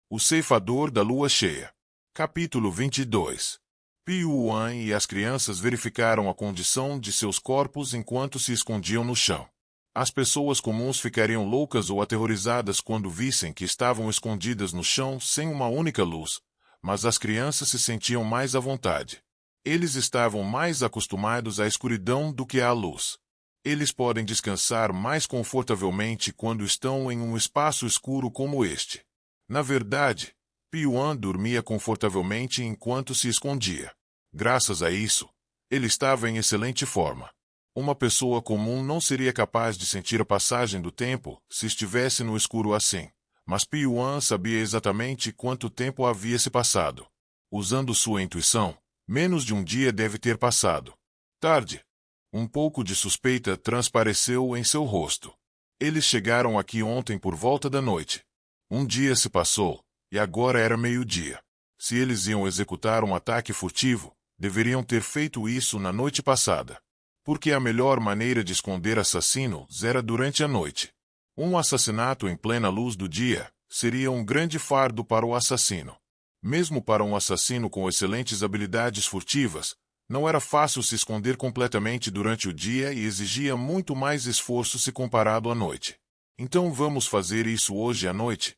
O ceifador da lua cheia. Capítulo 22. Piuan e as crianças verificaram a condição de seus corpos enquanto se escondiam no chão. As pessoas comuns ficariam loucas ou aterrorizadas quando vissem que estavam escondidas no chão sem uma única luz, mas as crianças se sentiam mais à vontade. Eles estavam mais acostumados à escuridão do que à luz. Eles podem descansar mais confortavelmente quando estão em um espaço escuro como este. Na verdade, Piuan dormia confortavelmente enquanto se escondia. Graças a isso, ele estava em excelente forma. Uma pessoa comum não seria capaz de sentir a passagem do tempo se estivesse no escuro assim, mas Piuan sabia exatamente quanto tempo havia se passado. Usando sua intuição, menos de um dia deve ter passado. Tarde. Um pouco de suspeita transpareceu em seu rosto. Eles chegaram aqui ontem por volta da noite. Um dia se passou, e agora era meio-dia. Se eles iam executar um ataque furtivo, deveriam ter feito isso na noite passada. Porque a melhor maneira de esconder assassinos era durante a noite. Um assassinato em plena luz do dia seria um grande fardo para o assassino. Mesmo para um assassino com excelentes habilidades furtivas, não era fácil se esconder completamente durante o dia e exigia muito mais esforço se comparado à noite. Então vamos fazer isso hoje à noite?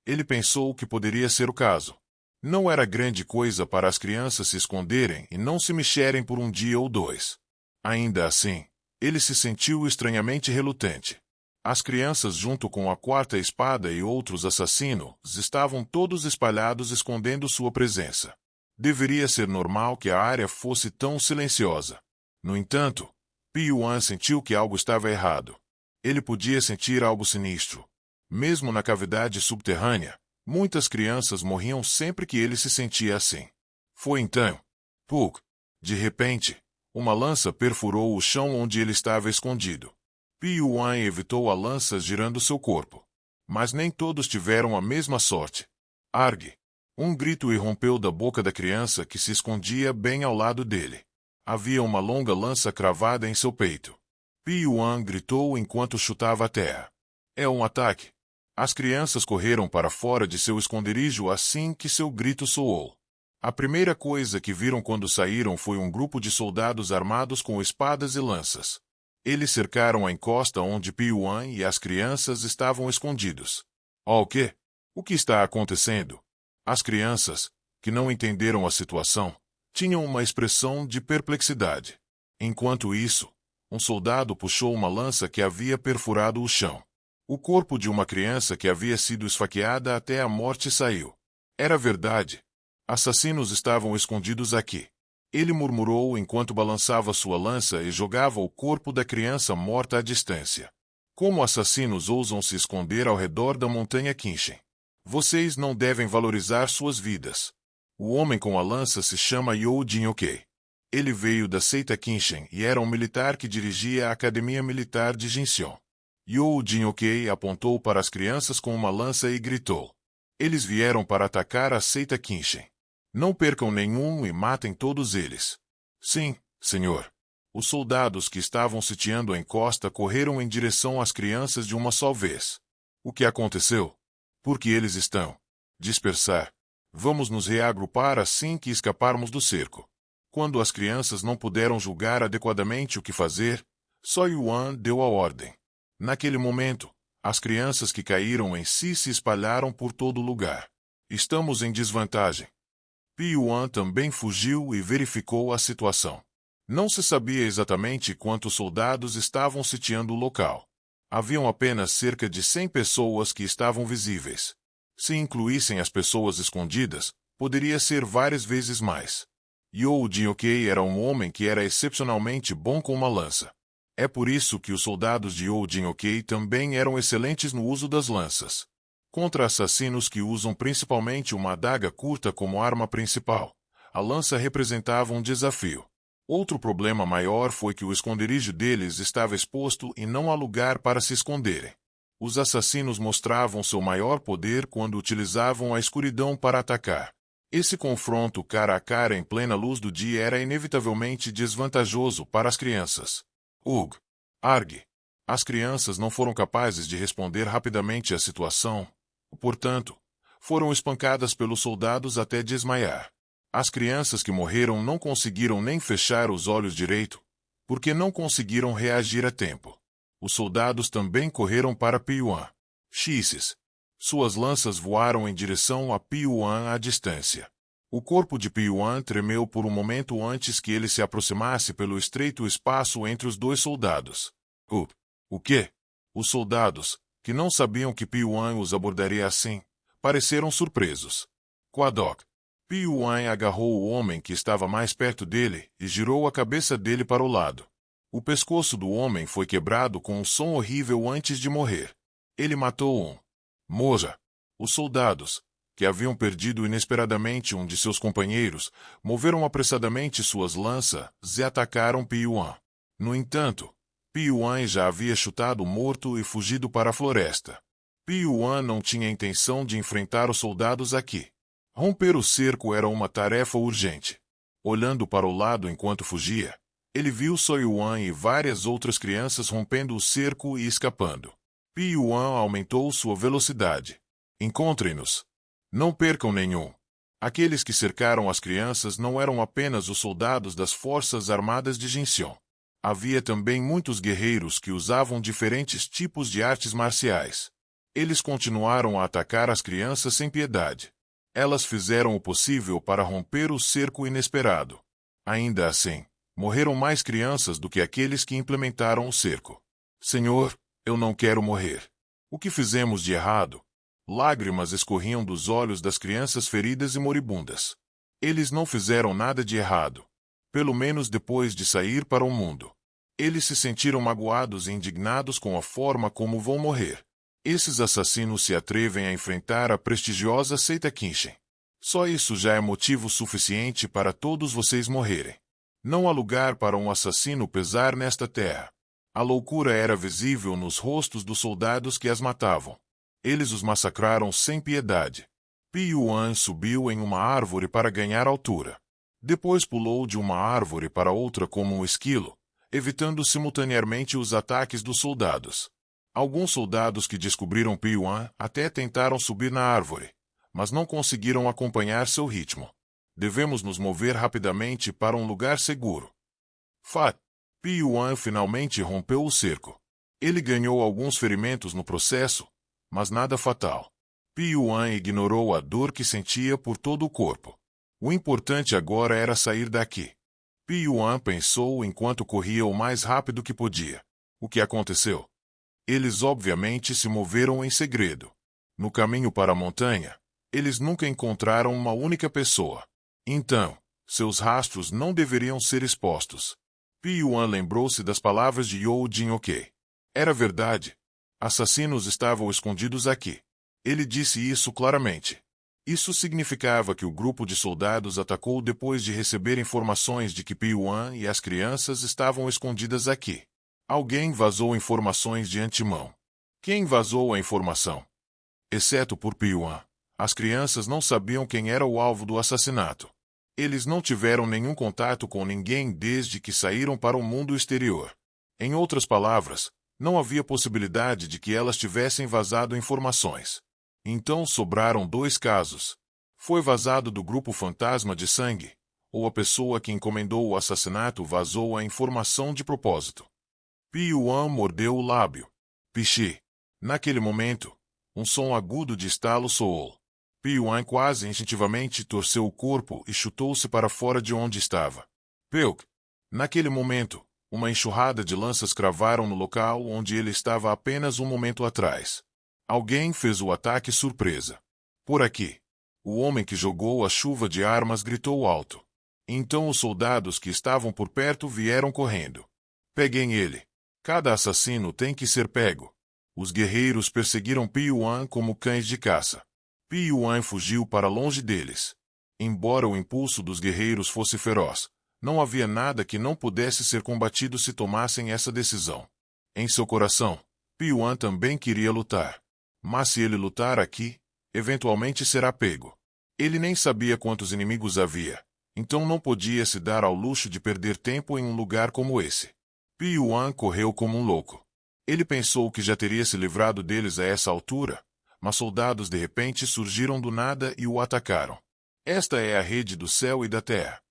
Ele pensou que poderia ser o caso. Não era grande coisa para as crianças se esconderem e não se mexerem por um dia ou dois. Ainda assim, ele se sentiu estranhamente relutante. As crianças, junto com a quarta espada e outros assassinos, estavam todos espalhados escondendo sua presença. Deveria ser normal que a área fosse tão silenciosa. No entanto, Piuan sentiu que algo estava errado. Ele podia sentir algo sinistro. Mesmo na cavidade subterrânea, muitas crianças morriam sempre que ele se sentia assim. Foi então. Pug! De repente, uma lança perfurou o chão onde ele estava escondido. Piuan evitou a lança girando seu corpo. Mas nem todos tiveram a mesma sorte. Argue! Um grito irrompeu da boca da criança que se escondia bem ao lado dele. Havia uma longa lança cravada em seu peito. Piuan gritou enquanto chutava a terra. É um ataque. As crianças correram para fora de seu esconderijo assim que seu grito soou. A primeira coisa que viram quando saíram foi um grupo de soldados armados com espadas e lanças. Eles cercaram a encosta onde Piuan e as crianças estavam escondidos. O quê? O que está acontecendo? As crianças, que não entenderam a situação, tinham uma expressão de perplexidade. Enquanto isso, um soldado puxou uma lança que havia perfurado o chão. O corpo de uma criança que havia sido esfaqueada até a morte saiu. Era verdade. Assassinos estavam escondidos aqui. Ele murmurou enquanto balançava sua lança e jogava o corpo da criança morta à distância. Como assassinos ousam se esconder ao redor da montanha Kinshin? Vocês não devem valorizar suas vidas. O homem com a lança se chama You Jin-ok. Ele veio da seita Kinshin e era um militar que dirigia a academia militar de Jinseon. You Jin-ok apontou para as crianças com uma lança e gritou. Eles vieram para atacar a seita Kinshin. Não percam nenhum e matem todos eles. Sim, senhor. Os soldados que estavam sitiando a encosta correram em direção às crianças de uma só vez. O que aconteceu? Porque eles estão. Dispersar. Vamos nos reagrupar assim que escaparmos do cerco. Quando as crianças não puderam julgar adequadamente o que fazer, só Yuan deu a ordem. Naquele momento, as crianças que caíram em si se espalharam por todo lugar. Estamos em desvantagem. Piuan também fugiu e verificou a situação. Não se sabia exatamente quantos soldados estavam sitiando o local. Haviam apenas cerca de 100 pessoas que estavam visíveis. Se incluíssem as pessoas escondidas, poderia ser várias vezes mais. You Jin-ok era um homem que era excepcionalmente bom com uma lança. É por isso que os soldados de You Jin-ok também eram excelentes no uso das lanças. Contra assassinos que usam principalmente uma adaga curta como arma principal, a lança representava um desafio. Outro problema maior foi que o esconderijo deles estava exposto e não há lugar para se esconderem. Os assassinos mostravam seu maior poder quando utilizavam a escuridão para atacar. Esse confronto cara a cara em plena luz do dia era inevitavelmente desvantajoso para as crianças. Argue. As crianças não foram capazes de responder rapidamente à situação. Portanto, foram espancadas pelos soldados até desmaiar. As crianças que morreram não conseguiram nem fechar os olhos direito, porque não conseguiram reagir a tempo. Os soldados também correram para Pyuan. Xisses. Suas lanças voaram em direção a Pyuan à distância. O corpo de Pyuan tremeu por um momento antes que ele se aproximasse pelo estreito espaço entre os dois soldados. O quê? Os soldados, que não sabiam que Pyuan os abordaria assim, pareceram surpresos. Quadok. Pyuan agarrou o homem que estava mais perto dele e girou a cabeça dele para o lado. O pescoço do homem foi quebrado com um som horrível antes de morrer. Ele matou um. Moja. Os soldados, que haviam perdido inesperadamente um de seus companheiros, moveram apressadamente suas lanças e atacaram Pyuan. No entanto, Pyuan já havia chutado morto e fugido para a floresta. Pyuan não tinha intenção de enfrentar os soldados aqui. Romper o cerco era uma tarefa urgente. Olhando para o lado enquanto fugia, ele viu Soyuan e várias outras crianças rompendo o cerco e escapando. Pyuan aumentou sua velocidade. Encontrem-nos. Não percam nenhum. Aqueles que cercaram as crianças não eram apenas os soldados das Forças Armadas de Jinxion. Havia também muitos guerreiros que usavam diferentes tipos de artes marciais. Eles continuaram a atacar as crianças sem piedade. Elas fizeram o possível para romper o cerco inesperado. Ainda assim, morreram mais crianças do que aqueles que implementaram o cerco. Senhor, eu não quero morrer. O que fizemos de errado? Lágrimas escorriam dos olhos das crianças feridas e moribundas. Eles não fizeram nada de errado. Pelo menos depois de sair para o mundo. Eles se sentiram magoados e indignados com a forma como vão morrer. Esses assassinos se atrevem a enfrentar a prestigiosa seita Kinshin. Só isso já é motivo suficiente para todos vocês morrerem. Não há lugar para um assassino pesar nesta terra. A loucura era visível nos rostos dos soldados que as matavam. Eles os massacraram sem piedade. Pyuan subiu em uma árvore para ganhar altura. Depois pulou de uma árvore para outra como um esquilo, evitando simultaneamente os ataques dos soldados. Alguns soldados que descobriram Pyuan até tentaram subir na árvore, mas não conseguiram acompanhar seu ritmo. Devemos nos mover rapidamente para um lugar seguro. Pyuan finalmente rompeu o cerco. Ele ganhou alguns ferimentos no processo, mas nada fatal. Pyuan ignorou a dor que sentia por todo o corpo. O importante agora era sair daqui. Pyuan pensou enquanto corria o mais rápido que podia. O que aconteceu? Eles obviamente se moveram em segredo. No caminho para a montanha, eles nunca encontraram uma única pessoa. Então, seus rastros não deveriam ser expostos. Pyuan lembrou-se das palavras de You Jin-ok. Era verdade. Assassinos estavam escondidos aqui. Ele disse isso claramente. Isso significava que o grupo de soldados atacou depois de receber informações de que Pyuan e as crianças estavam escondidas aqui. Alguém vazou informações de antemão. Quem vazou a informação? Exceto por Pyuan, as crianças não sabiam quem era o alvo do assassinato. Eles não tiveram nenhum contato com ninguém desde que saíram para o mundo exterior. Em outras palavras, não havia possibilidade de que elas tivessem vazado informações. Então sobraram dois casos. Foi vazado do grupo fantasma de sangue, ou a pessoa que encomendou o assassinato vazou a informação de propósito. Pyuan mordeu o lábio. Pichi. Naquele momento, um som agudo de estalo soou. Pyuan quase instintivamente torceu o corpo e chutou-se para fora de onde estava. Peuk. Naquele momento, uma enxurrada de lanças cravaram no local onde ele estava apenas um momento atrás. Alguém fez o ataque surpresa. Por aqui. O homem que jogou a chuva de armas gritou alto. Então os soldados que estavam por perto vieram correndo. Peguem ele. Cada assassino tem que ser pego. Os guerreiros perseguiram Pyuan como cães de caça. Pyuan fugiu para longe deles. Embora o impulso dos guerreiros fosse feroz, não havia nada que não pudesse ser combatido se tomassem essa decisão. Em seu coração, Pyuan também queria lutar. Mas se ele lutar aqui, eventualmente será pego. Ele nem sabia quantos inimigos havia, então não podia se dar ao luxo de perder tempo em um lugar como esse. Pyuan correu como um louco. Ele pensou que já teria se livrado deles a essa altura, mas soldados de repente surgiram do nada e o atacaram. Esta é a rede do céu e da terra.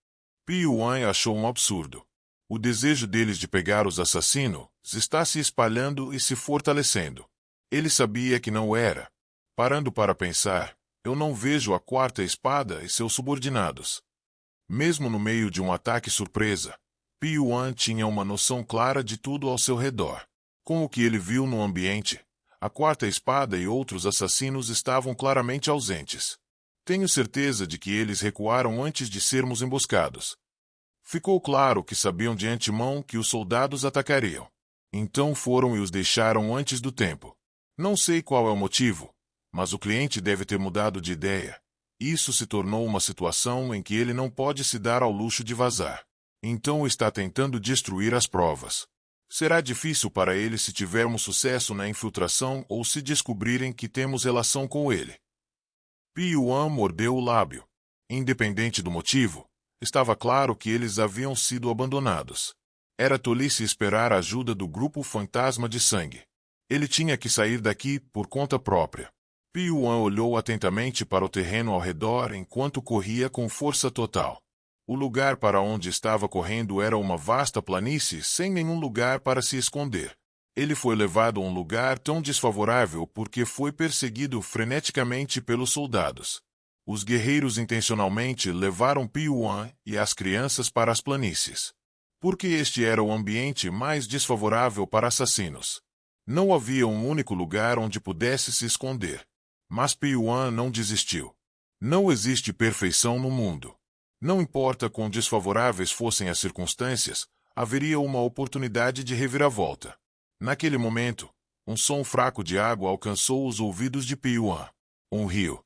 Piuan achou um absurdo. O desejo deles de pegar os assassinos está se espalhando e se fortalecendo. Ele sabia que não era. Parando para pensar, eu não vejo a quarta espada e seus subordinados. Mesmo no meio de um ataque surpresa, Piuan tinha uma noção clara de tudo ao seu redor. Com o que ele viu no ambiente, a quarta espada e outros assassinos estavam claramente ausentes. Tenho certeza de que eles recuaram antes de sermos emboscados. Ficou claro que sabiam de antemão que os soldados atacariam. Então foram e os deixaram antes do tempo. Não sei qual é o motivo, mas o cliente deve ter mudado de ideia. Isso se tornou uma situação em que ele não pode se dar ao luxo de vazar. Então está tentando destruir as provas. Será difícil para ele se tivermos sucesso na infiltração ou se descobrirem que temos relação com ele. Piuan mordeu o lábio. Independente do motivo, estava claro que eles haviam sido abandonados. Era tolice esperar a ajuda do grupo fantasma de sangue. Ele tinha que sair daqui por conta própria. Piuan olhou atentamente para o terreno ao redor enquanto corria com força total. O lugar para onde estava correndo era uma vasta planície sem nenhum lugar para se esconder. Ele foi levado a um lugar tão desfavorável porque foi perseguido freneticamente pelos soldados. Os guerreiros intencionalmente levaram Piuan e as crianças para as planícies. Porque este era o ambiente mais desfavorável para assassinos. Não havia um único lugar onde pudesse se esconder. Mas Piuan não desistiu. Não existe perfeição no mundo. Não importa quão desfavoráveis fossem as circunstâncias, haveria uma oportunidade de reviravolta. Naquele momento, um som fraco de água alcançou os ouvidos de Piuan. Um rio.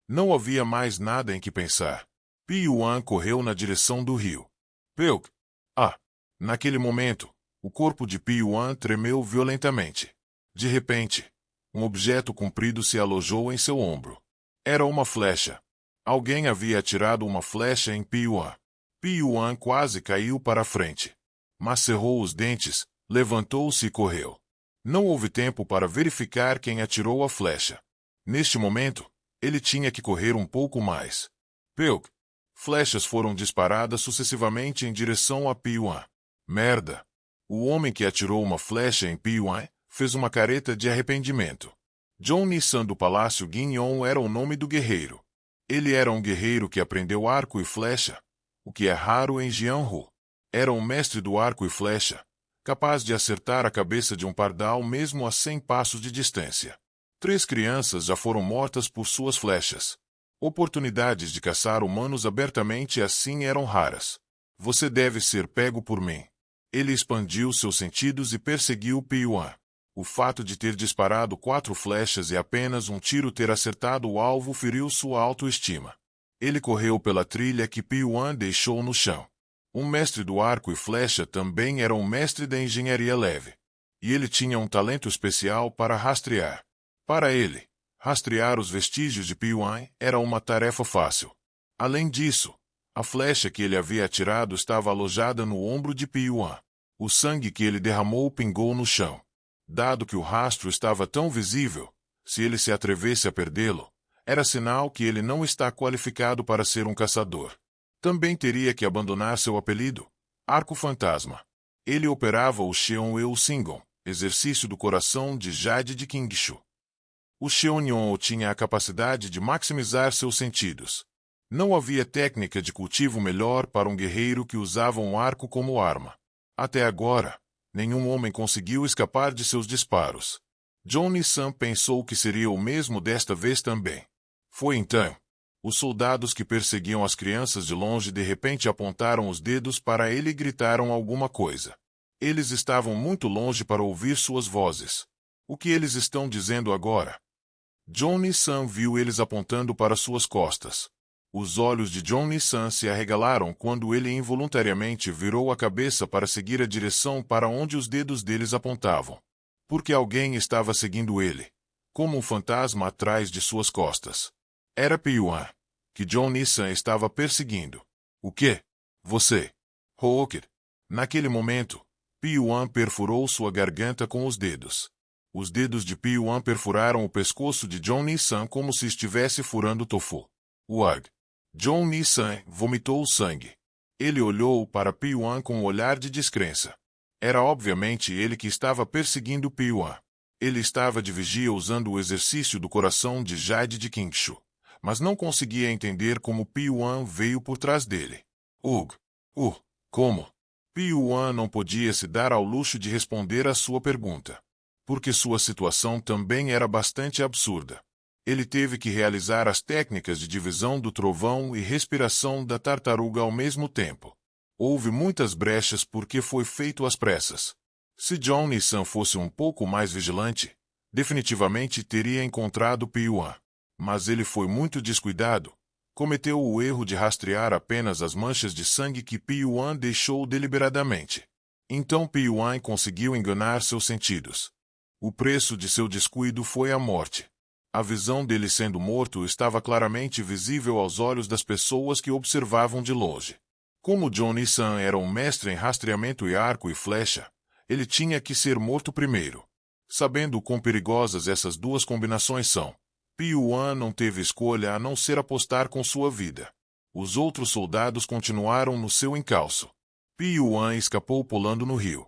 Não havia mais nada em que pensar. Piuan correu na direção do rio. Peuk! Ah! Naquele momento, o corpo de Piuan tremeu violentamente. De repente, um objeto comprido se alojou em seu ombro. Era uma flecha. Alguém havia atirado uma flecha em Piuan. Piuan quase caiu para a frente. Mas cerrou os dentes, levantou-se e correu. Não houve tempo para verificar quem atirou a flecha. Neste momento, ele tinha que correr um pouco mais. Peuk! Flechas foram disparadas sucessivamente em direção a Piuan. Merda! O homem que atirou uma flecha em Piuan fez uma careta de arrependimento. John Nissan do Palácio Guignon era o nome do guerreiro. Ele era um guerreiro que aprendeu arco e flecha, o que é raro em Jianhu. Era um mestre do arco e flecha, capaz de acertar a cabeça de um pardal mesmo a 100 passos de distância. 3 crianças já foram mortas por suas flechas. Oportunidades de caçar humanos abertamente assim eram raras. Você deve ser pego por mim. Ele expandiu seus sentidos e perseguiu Piuan. O fato de ter disparado 4 flechas e apenas um tiro ter acertado o alvo feriu sua autoestima. Ele correu pela trilha que Piuan deixou no chão. Um mestre do arco e flecha também era um mestre da engenharia leve. E ele tinha um talento especial para rastrear. Para ele, rastrear os vestígios de Piuan era uma tarefa fácil. Além disso, a flecha que ele havia atirado estava alojada no ombro de Piuan. O sangue que ele derramou pingou no chão. Dado que o rastro estava tão visível, se ele se atrevesse a perdê-lo, era sinal que ele não está qualificado para ser um caçador. Também teria que abandonar seu apelido, Arco Fantasma. Ele operava o Cheon Eu Singon, exercício do coração de Jade de Kingshu. O Cheonyon tinha a capacidade de maximizar seus sentidos. Não havia técnica de cultivo melhor para um guerreiro que usava um arco como arma. Até agora, nenhum homem conseguiu escapar de seus disparos. John Nissan pensou que seria o mesmo desta vez também. Foi então. Os soldados que perseguiam as crianças de longe de repente apontaram os dedos para ele e gritaram alguma coisa. Eles estavam muito longe para ouvir suas vozes. O que eles estão dizendo agora? John Nissan viu eles apontando para suas costas. Os olhos de John Nissan se arregalaram quando ele involuntariamente virou a cabeça para seguir a direção para onde os dedos deles apontavam. Porque alguém estava seguindo ele, como um fantasma atrás de suas costas. Era Piuan, que John Nissan estava perseguindo. O quê? Você. Hooker. Naquele momento, Piuan perfurou sua garganta com os dedos. Os dedos de Piuan perfuraram o pescoço de John Nissan como se estivesse furando tofu. Ugh! John Nissan vomitou o sangue. Ele olhou para Piuan com um olhar de descrença. Era obviamente ele que estava perseguindo Piuan. Ele estava de vigia usando o exercício do coração de Jade de Kingshu, mas não conseguia entender como Piuan veio por trás dele. Como? Piuan não podia se dar ao luxo de responder à sua pergunta, porque sua situação também era bastante absurda. Ele teve que realizar as técnicas de divisão do trovão e respiração da tartaruga ao mesmo tempo. Houve muitas brechas porque foi feito às pressas. Se John Nissan fosse um pouco mais vigilante, definitivamente teria encontrado Piuan. Mas ele foi muito descuidado. Cometeu o erro de rastrear apenas as manchas de sangue que Piuan deixou deliberadamente. Então Piuan conseguiu enganar seus sentidos. O preço de seu descuido foi a morte. A visão dele sendo morto estava claramente visível aos olhos das pessoas que observavam de longe. Como John Nissan era um mestre em rastreamento e arco e flecha, ele tinha que ser morto primeiro. Sabendo quão perigosas essas duas combinações são, Piuan não teve escolha a não ser apostar com sua vida. Os outros soldados continuaram no seu encalço. Piuan escapou pulando no rio.